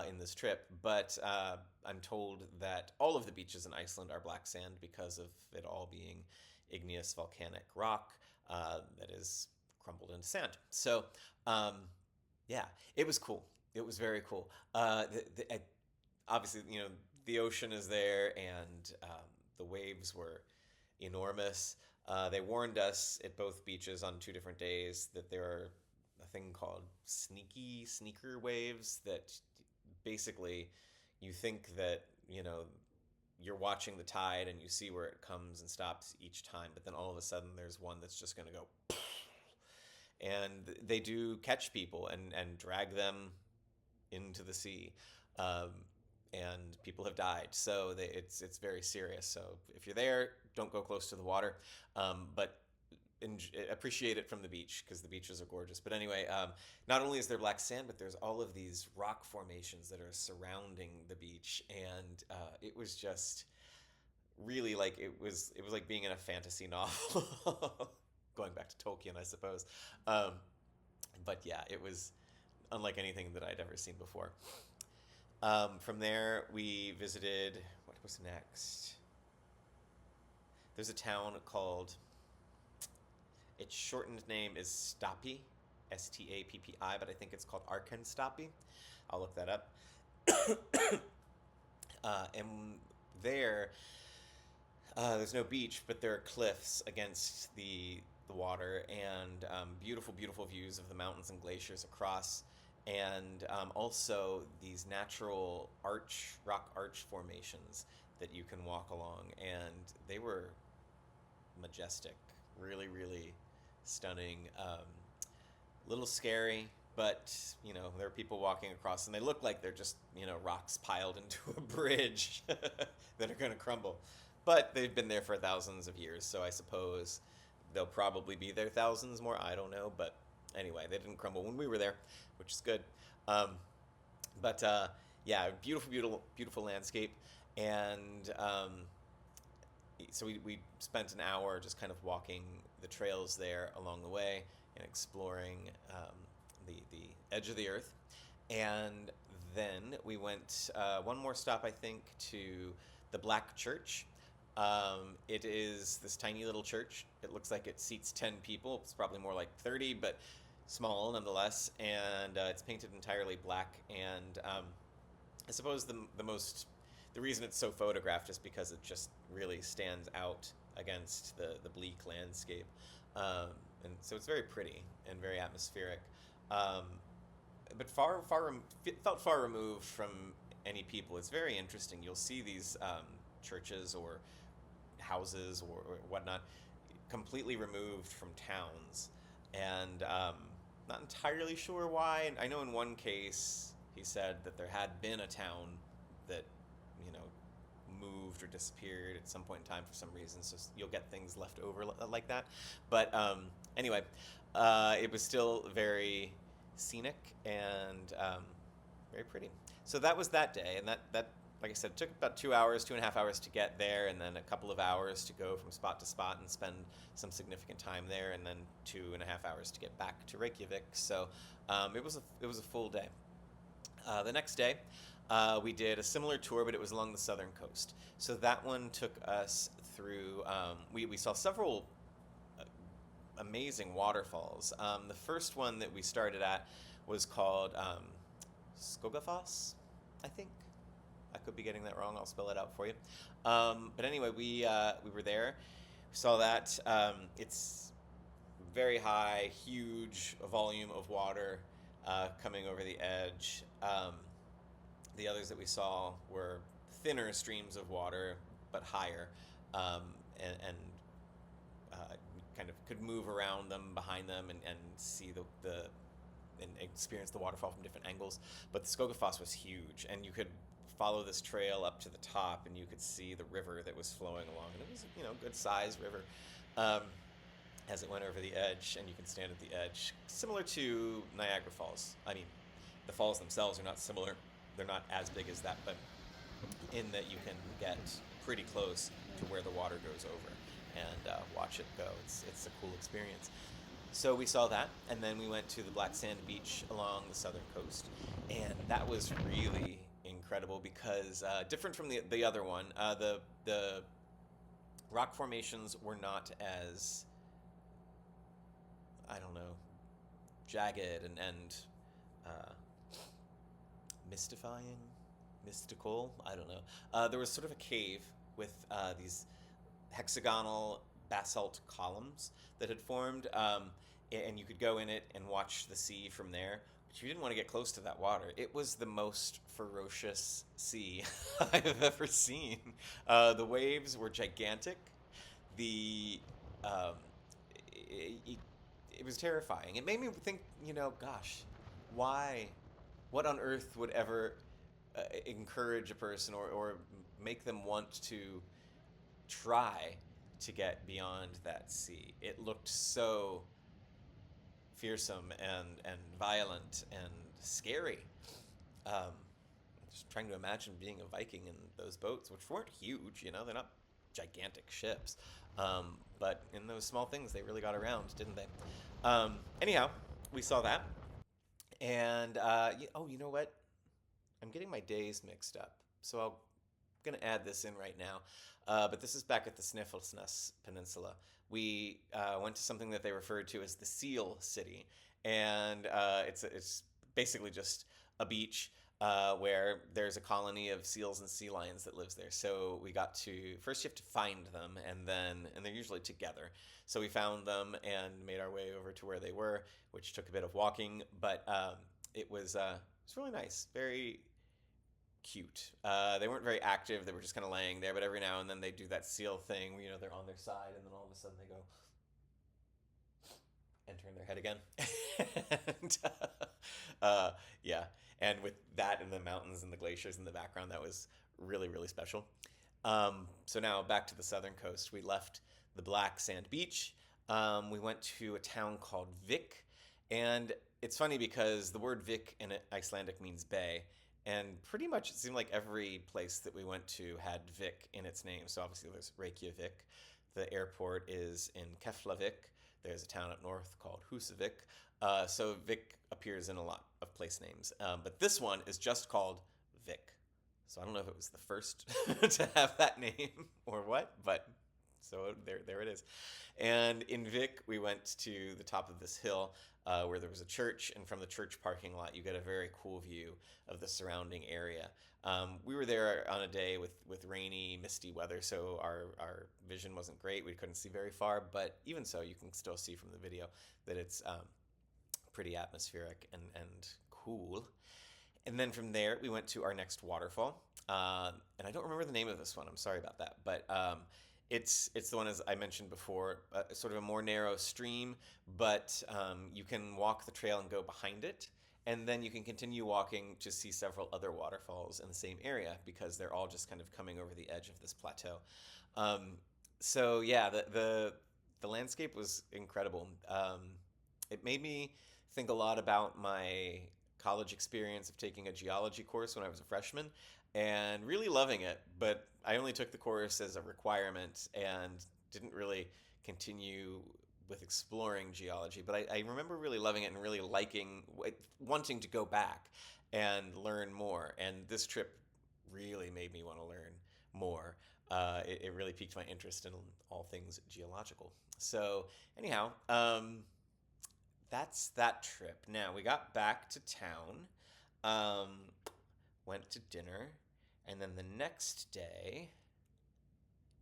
in this trip. But I'm told that all of the beaches in Iceland are black sand because of it all being igneous volcanic rock that is crumbled into sand. So, yeah, it was cool. It was very cool. Obviously, the ocean is there, and the waves were enormous. They warned us at both beaches on 2 different days that there are a thing called sneaker waves that basically you think that, you're watching the tide and you see where it comes and stops each time, but then all of a sudden there's one that's just going to go, and they do catch people and drag them into the sea. And people have died, so it's very serious. So if you're there, don't go close to the water, but appreciate it from the beach, because the beaches are gorgeous. But anyway, not only is there black sand, but there's all of these rock formations that are surrounding the beach, and it was just really like it was like being in a fantasy novel, going back to Tolkien, I suppose. But yeah, it was unlike anything that I'd ever seen before. From there, we visited, what was next? There's a town called, its shortened name is Stappi, Stappi, but I think it's called Arkenstappi. I'll look that up. And there's no beach, but there are cliffs against the water, and beautiful, beautiful views of the mountains and glaciers across. And also these natural rock arch formations that you can walk along, and they were majestic, really, really stunning. Little scary, but there are people walking across, and they look like they're just rocks piled into a bridge that are going to crumble. But they've been there for thousands of years, so I suppose they'll probably be there thousands more. I don't know, but anyway, they didn't crumble when we were there, which is good. Yeah, beautiful, beautiful, beautiful landscape. And so we spent an hour just kind of walking the trails there along the way and exploring the edge of the earth. And then we went one more stop, I think, to the Black Church. It is this tiny little church. It looks like it seats 10 people. It's probably more like 30, but small nonetheless. And it's painted entirely black. And I suppose the reason it's so photographed is because it just really stands out against the bleak landscape. And so it's very pretty and very atmospheric. Um, but felt far removed from any people. It's very interesting. You'll see these churches or houses or whatnot completely removed from towns, and not entirely sure why. I know in one case he said that there had been a town that you know moved or disappeared at some point in time for some reason, so you'll get things left over like that. But anyway, it was still very scenic and very pretty. So that was that day, and that like I said, took about 2.5 hours to get there, and then a couple of hours to go from spot to spot and spend some significant time there, and then 2.5 hours to get back to Reykjavik. So it was a full day. The next day, we did a similar tour, but it was along the southern coast. So that one took us through. We saw several amazing waterfalls. The first one that we started at was called Skogafoss, I think. I could be getting that wrong. I'll spell it out for you. But anyway, we were there. We saw that. It's very high, huge volume of water coming over the edge. The others that we saw were thinner streams of water, but higher, and kind of could move around them, behind them, and see and experience the waterfall from different angles. But the Skogafoss was huge, and you could follow this trail up to the top, and you could see the river that was flowing along. And it was, a good-sized river as it went over the edge, and you can stand at the edge, similar to Niagara Falls. I mean, the falls themselves are not similar. They're not as big as that, but in that you can get pretty close to where the water goes over and watch it go. It's a cool experience. So we saw that, and then we went to the black sand beach along the southern coast, and that was really incredible because different from the other one, the rock formations were not as, I don't know, jagged and mystical. I don't know. There was sort of a cave with these hexagonal basalt columns that had formed, and you could go in it and watch the sea from there. But you didn't want to get close to that water. It was the most ferocious sea I've ever seen. The waves were gigantic. It was terrifying. It made me think, gosh, why? What on earth would ever encourage a person or make them want to try to get beyond that sea? It looked so fearsome and violent and scary. Just trying to imagine being a Viking in those boats, which weren't huge, they're not gigantic ships. But in those small things, they really got around, didn't they? Anyhow, we saw that. And, you know what? I'm getting my days mixed up. So I'm going to add this in right now. But this is back at the Snaefellsnes Peninsula. We went to something that they referred to as the Seal City. And it's basically just a beach where there's a colony of seals and sea lions that lives there. So we got to, first you have to find them, and they're usually together. So we found them and made our way over to where they were, which took a bit of walking, but it was really nice, very cute. They weren't very active. They were just kind of laying there, but every now and then they do that seal thing where, they're on their side, and then all of a sudden they go and turn their head again. And, yeah. And with that and the mountains and the glaciers in the background, that was really, really special. So now back to the southern coast. We left the black sand beach. We went to a town called Vik. And it's funny because the word Vik in Icelandic means bay. And pretty much it seemed like every place that we went to had Vik in its name. So obviously there's Reykjavik. The airport is in Keflavik. There's a town up north called Husavik. So Vik appears in a lot of place names. But this one is just called Vik. So I don't know if it was the first to have that name or what, but so there it is. And in Vik, we went to the top of this hill where there was a church, and from the church parking lot, you get a very cool view of the surrounding area. We were there on a day with rainy, misty weather, so our vision wasn't great. We couldn't see very far, but even so, you can still see from the video that it's pretty atmospheric and cool. And then from there, we went to our next waterfall. And I don't remember the name of this one. I'm sorry about that. But it's the one, as I mentioned before, sort of a more narrow stream, but you can walk the trail and go behind it. And then you can continue walking to see several other waterfalls in the same area because they're all just kind of coming over the edge of this plateau. So yeah, the landscape was incredible. It made me think a lot about my college experience of taking a geology course when I was a freshman and really loving it, but I only took the course as a requirement and didn't really continue with exploring geology. But I remember really loving it and really wanting to go back and learn more. And this trip really made me want to learn more. It really piqued my interest in all things geological. So anyhow, that's that trip. Now, we got back to town, went to dinner, and then the next day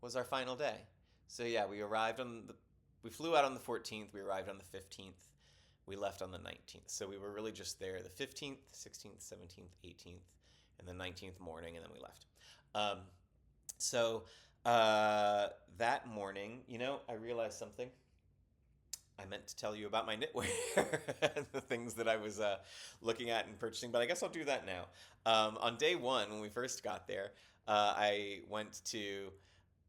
was our final day. So yeah, we flew out on the 14th, we arrived on the 15th, we left on the 19th. So we were really just there the 15th, 16th, 17th, 18th, and the 19th morning, and then we left. That morning, I realized something. I meant to tell you about my knitwear and the things that I was looking at and purchasing, but I guess I'll do that now. On day one, when we first got there, I went to,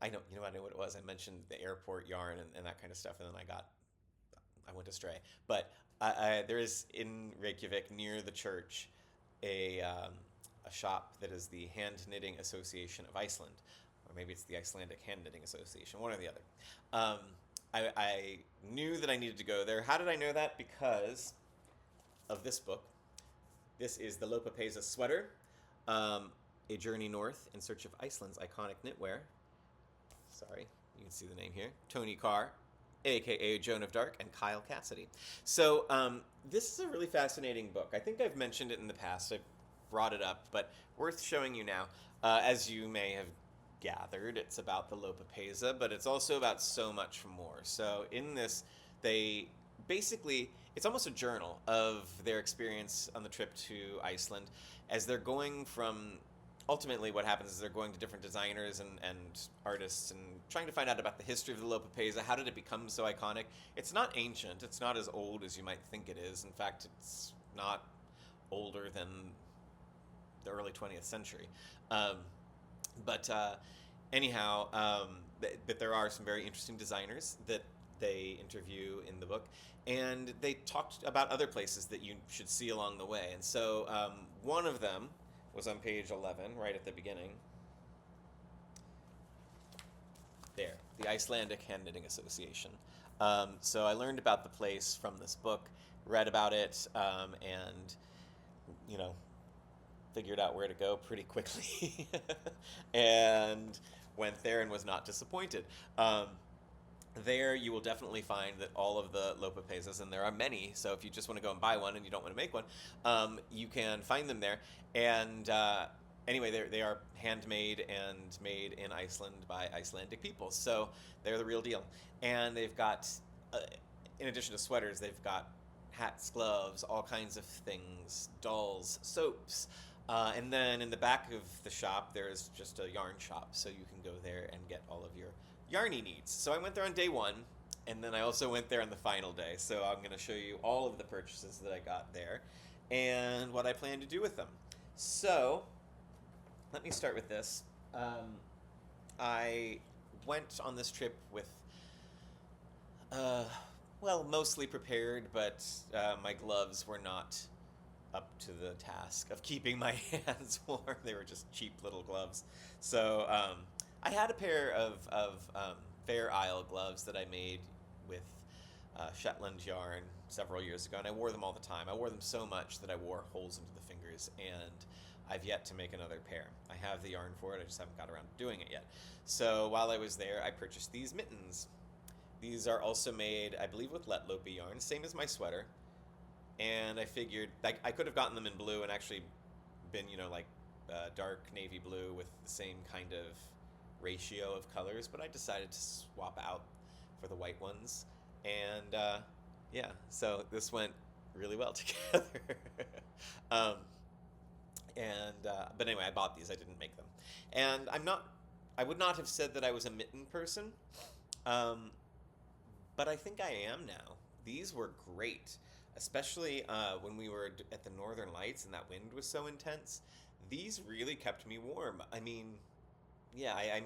I know what it was. I mentioned the airport yarn and that kind of stuff, and then I went astray. But there is in Reykjavik near the church a shop that is the Hand Knitting Association of Iceland, or maybe it's the Icelandic Hand Knitting Association, one or the other. I knew that I needed to go there. How did I know that? Because of this book. This is the Lopapeysa Sweater, A Journey North in Search of Iceland's Iconic Knitwear. Sorry, you can see the name here. Tony Carr, a.k.a. Joan of Dark, and Kyle Cassidy. So this is a really fascinating book. I think I've mentioned it in the past. I've brought it up, but worth showing you now. As you may have gathered, it's about the Lopapeysa, but it's also about so much more. So in this, it's almost a journal of their experience on the trip to Iceland as they're going from, ultimately what happens is they're going to different designers and artists and trying to find out about the history of the Lopapeysa. How did it become so iconic? It's not ancient. It's not as old as you might think it is. In fact, it's not older than the early 20th century. But there are some very interesting designers that they interview in the book, and they talked about other places that you should see along the way. And so one of them was on page 11, right at the beginning. There, the Icelandic Hand Knitting Association. So I learned about the place from this book, read about it, and, figured out where to go pretty quickly and went there and was not disappointed. There you will definitely find that all of the Lopapeysas, and there are many, so if you just want to go and buy one and you don't want to make one, you can find them there. And anyway, they are handmade and made in Iceland by Icelandic people, so they're the real deal. And they've got, in addition to sweaters, they've got hats, gloves, all kinds of things, dolls, soaps. And then in the back of the shop, there's just a yarn shop, so you can go there and get all of your yarny needs. So I went there on day one, and then I also went there on the final day. So I'm going to show you all of the purchases that I got there and what I plan to do with them. So let me start with this. I went on this trip with, mostly prepared, but my gloves were not up to to the task of keeping my hands warm. They were just cheap little gloves. So I had a pair of Fair Isle gloves that I made with Shetland yarn several years ago, and I wore them all the time. I wore them so much that I wore holes into the fingers, and I've yet to make another pair. I have the yarn for it, I just haven't got around to doing it yet. So while I was there, I purchased these mittens. These are also made, I believe, with Letlopi yarn, same as my sweater. And I figured I could have gotten them in blue and actually been, dark navy blue with the same kind of ratio of colors, but I decided to swap out for the white ones. And yeah, so this went really well together. But anyway, I bought these. I didn't make them, and I would not have said that I was a mitten person, but I think I am now. These were great, especially when we were at the Northern Lights and that wind was so intense. These really kept me warm. I mean, yeah, I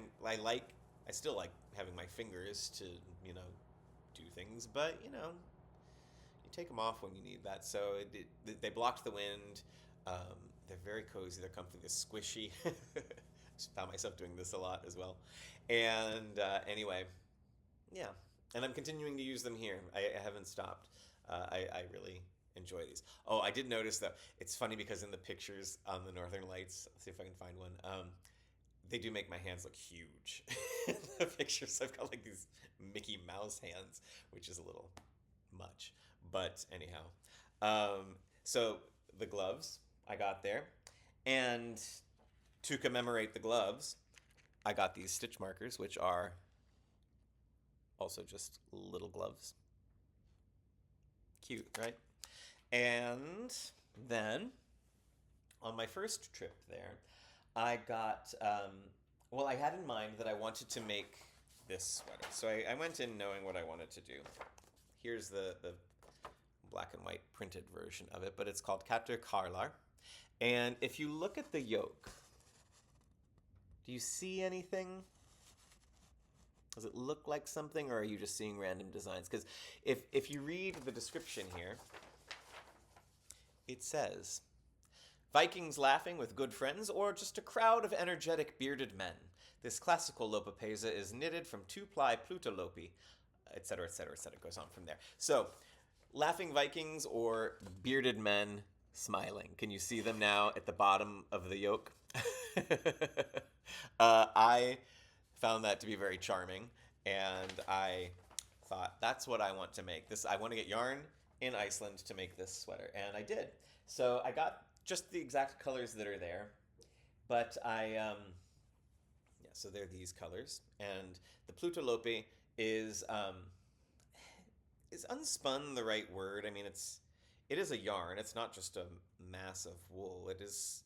still like having my fingers to do things, but you take them off when you need that. So they blocked the wind. They're very cozy. They're comfy. They're squishy. Just found myself doing this a lot as well. And anyway, yeah. And I'm continuing to use them here. I haven't stopped. I really enjoy these. Oh, I did notice though. It's funny because in the pictures on the Northern Lights, let's see if I can find one. They do make my hands look huge. In the pictures, I've got like these Mickey Mouse hands, which is a little much. But anyhow, so the gloves I got there, and to commemorate the gloves, I got these stitch markers, which are also just little gloves. Cute, right? And then on my first trip there, I got, I had in mind that I wanted to make this sweater. So I went in knowing what I wanted to do. Here's the black and white printed version of it, but it's called Katter Karlar. And if you look at the yoke, do you see anything? Does it look like something, or are you just seeing random designs? Because if you read the description here, it says, Vikings laughing with good friends, or just a crowd of energetic bearded men. This classical lopapeza is knitted from 2-ply plutalopi, etc., etc., etc. It goes on from there. So, laughing Vikings or bearded men smiling. Can you see them now at the bottom of the yoke? I found that to be very charming, and I thought, that's what I want to make. I want to get yarn in Iceland to make this sweater, and I did. So I got just the exact colors that are there, but so they're these colors, and the plutalopi is unspun the right word? I mean, it is a yarn. It's not just a mass of wool. It is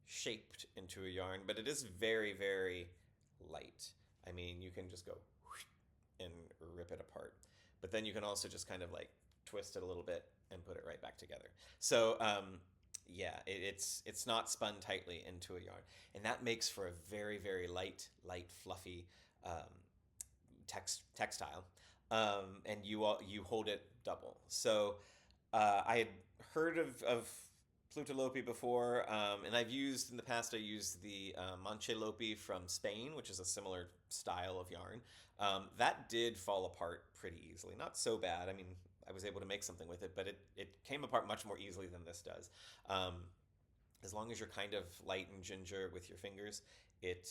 shaped into a yarn, but it is very, very light. I mean, you can just go and rip it apart, but then you can also just kind of like twist it a little bit and put it right back together. So it's not spun tightly into a yarn, and that makes for a very, very light, fluffy textile, and you hold it double. So I had heard of plutalopi before, and I used the manchelopi from Spain, which is a similar style of yarn. That did fall apart pretty easily. Not so bad. I mean, I was able to make something with it, but it came apart much more easily than this does. As long as you're kind of light and ginger with your fingers, it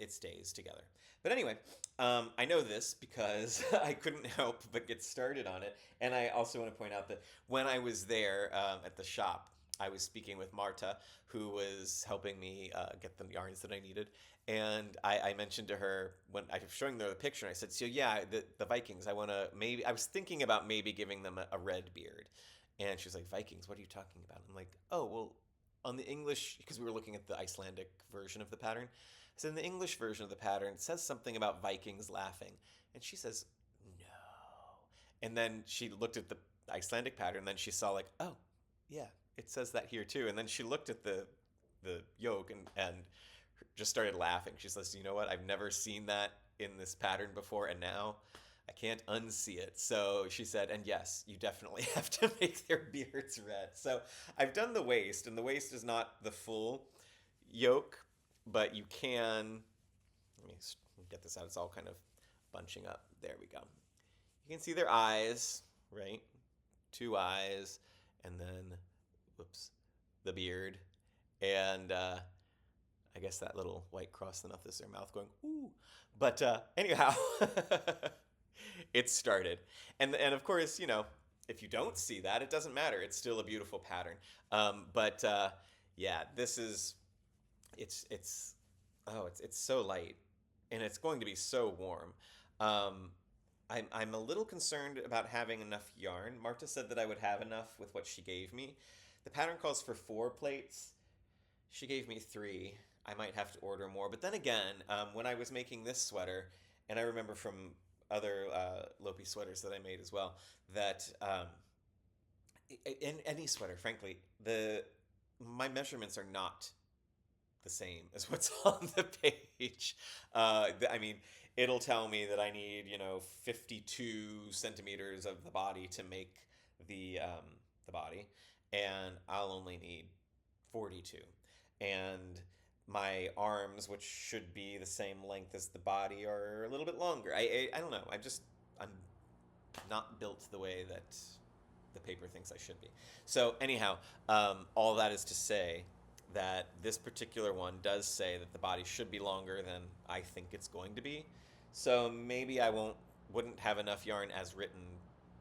stays together. But anyway, I know this because I couldn't help but get started on it. And I also want to point out that when I was there at the shop, I was speaking with Marta, who was helping me get the yarns that I needed. And I mentioned to her, when I was showing her the picture, and I said, so yeah, the Vikings, I was thinking about maybe giving them a red beard. And she was like, Vikings, what are you talking about? I'm like, oh, well, on the English, because we were looking at the Icelandic version of the pattern. So in the English version of the pattern, it says something about Vikings laughing. And she says, no. And then she looked at the Icelandic pattern, and then she saw like, oh, yeah, it says that here too. And then she looked at the yoke and just started laughing. She says, you know what? I've never seen that in this pattern before, and now I can't unsee it. So she said, and yes, you definitely have to make their beards red. So I've done the waist, and the waist is not the full yoke, but you can. Let me get this out. It's all kind of bunching up. There we go. You can see their eyes, right? 2 eyes, and then, whoops, the beard, and I guess that little white cross enough is their mouth going, ooh. But anyhow, it started. And of course, if you don't see that, it doesn't matter. It's still a beautiful pattern. But yeah, this is, it's so light, and it's going to be so warm. I'm a little concerned about having enough yarn. Marta said that I would have enough with what she gave me. The pattern calls for 4 plates. She gave me 3. I might have to order more. But then again, when I was making this sweater, and I remember from other Lopi sweaters that I made as well, that in any sweater, frankly, my measurements are not the same as what's on the page. I mean, it'll tell me that I need, 52 centimeters of the body to make the body, and I'll only need 42. And my arms, which should be the same length as the body, are a little bit longer. I don't know. I'm not built the way that the paper thinks I should be. So anyhow, all that is to say that this particular one does say that the body should be longer than I think it's going to be. So maybe I wouldn't have enough yarn as written,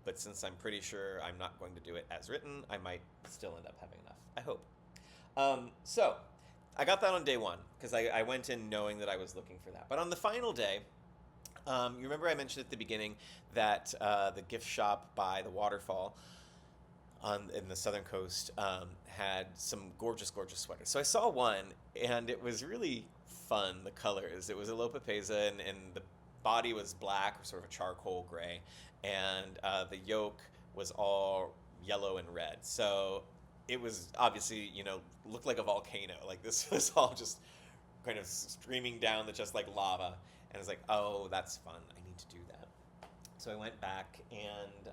but since I'm pretty sure I'm not going to do it as written, I might still end up having enough. I hope. So I got that on day 1 because I went in knowing that I was looking for that. But on the final day, you remember I mentioned at the beginning that the gift shop by the waterfall in the southern coast had some gorgeous, gorgeous sweaters. So I saw one, and it was really fun, the colors. It was a Lopa Pesa, and the body was black, or sort of a charcoal gray, and the yoke was all yellow and red. So it was obviously, looked like a volcano. Like this was all just kind of streaming down just like lava. And I was like, oh, that's fun. I need to do that. So I went back and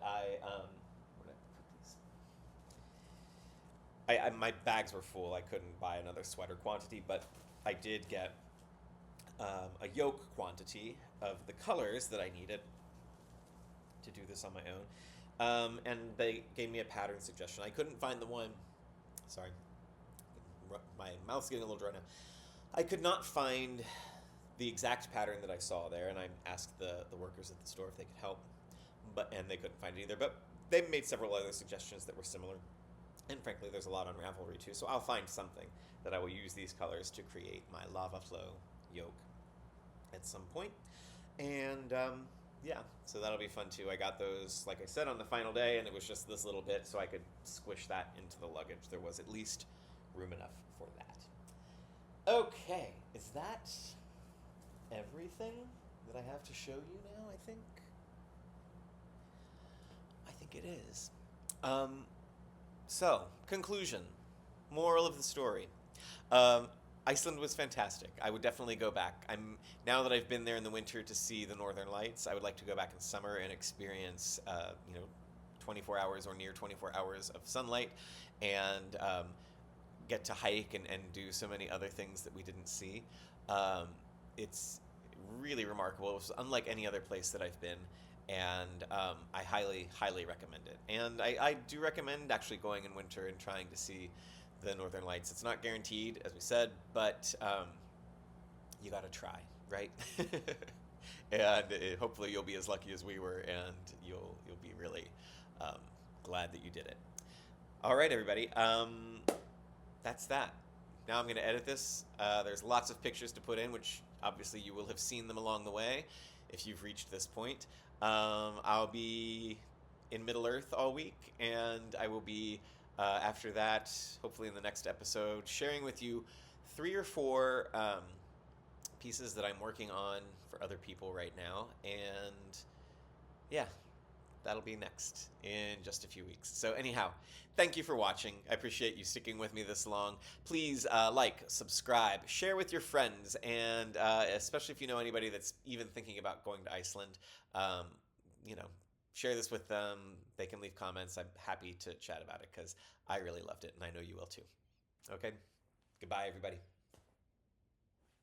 my bags were full. I couldn't buy another sweater quantity, but I did get a yoke quantity of the colors that I needed to do this on my own. And they gave me a pattern suggestion. I couldn't find the one. Sorry, my mouth's getting a little dry now. I could not find the exact pattern that I saw there, and I asked the workers at the store if they could help, and they couldn't find it either. But they made several other suggestions that were similar. And frankly, there's a lot on Ravelry too, so I'll find something that I will use these colors to create my lava flow yoke at some point. And yeah, so that'll be fun too. I got those, like I said, on the final day, and it was just this little bit, so I could squish that into the luggage. There was at least room enough for that. Okay, is that everything that I have to show you now, I think? I think it is. So, conclusion. Moral of the story. Iceland was fantastic. I would definitely go back. Now that I've been there in the winter to see the northern lights, I would like to go back in summer and experience 24 hours or near 24 hours of sunlight, and get to hike and do so many other things that we didn't see. It's really remarkable. It was unlike any other place that I've been, and I highly, highly recommend it. And I do recommend actually going in winter and trying to see the northern lights. It's not guaranteed, as we said, but you got to try, right? And hopefully you'll be as lucky as we were, and you'll be really glad that you did it. All right, everybody. That's that. Now I'm going to edit this. There's lots of pictures to put in, which obviously you will have seen them along the way if you've reached this point. I'll be in Middle-earth all week, and I will be, after that, hopefully in the next episode, sharing with you 3 or 4 pieces that I'm working on for other people right now. And yeah, that'll be next in just a few weeks. So anyhow, thank you for watching. I appreciate you sticking with me this long. Please like, subscribe, share with your friends, and especially if you know anybody that's even thinking about going to Iceland, share this with them. They can leave comments. I'm happy to chat about it because I really loved it, and I know you will too. Okay, goodbye, everybody.